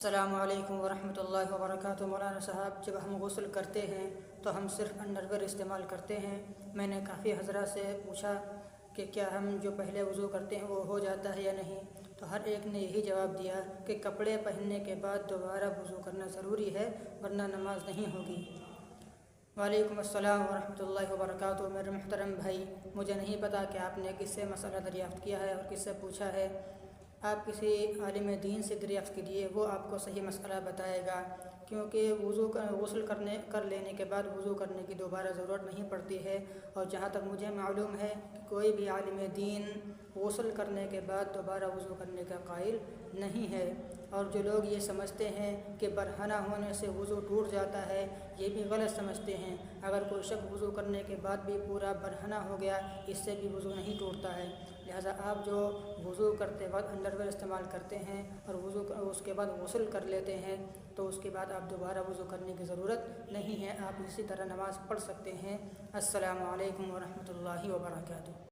السلام علیکم ورحمۃ اللہ وبرکاتہ۔ مولانا صاحب، جب ہم غسل کرتے ہیں تو ہم صرف انڈر ویئر استعمال کرتے ہیں۔ میں نے کافی حضرات سے پوچھا کہ کیا ہم جو پہلے وضو کرتے ہیں وہ ہو جاتا ہے یا نہیں، تو ہر ایک نے یہی جواب دیا کہ کپڑے پہننے کے بعد دوبارہ وضو کرنا ضروری ہے، ورنہ نماز نہیں ہوگی۔ وعلیکم السلام ورحمۃ اللہ وبرکاتہ۔ میرے محترم بھائی، مجھے نہیں پتہ کہ آپ نے کس سے مسئلہ دریافت کیا ہے اور کس سے پوچھا ہے۔ آپ کسی عالم دین سے دریافت کیجیے، وہ آپ کو صحیح مسئلہ بتائے گا، کیونکہ غسل کر لینے کے بعد وضو کرنے کی دوبارہ ضرورت نہیں پڑتی ہے۔ اور جہاں تک مجھے معلوم ہے کہ کوئی بھی عالم دین غسل کرنے کے بعد دوبارہ وضو کرنے کا قائل نہیں ہے۔ اور جو لوگ یہ سمجھتے ہیں کہ برہنہ ہونے سے وضو ٹوٹ جاتا ہے، یہ بھی غلط سمجھتے ہیں۔ اگر کوئی شخص وضو کرنے کے بعد بھی پورا برہنہ ہو گیا، اس سے بھی وضو نہیں ٹوٹتا ہے۔ لہٰذا آپ جو وضو کرتے وقت انڈر ویئر استعمال کرتے ہیں اور اس کے بعد غسل کر لیتے ہیں، تو اس کے بعد آپ دوبارہ وضو کرنے کی ضرورت نہیں ہے، آپ اسی طرح نماز پڑھ سکتے ہیں۔ السلام علیکم ورحمۃ اللہ وبرکاتہ۔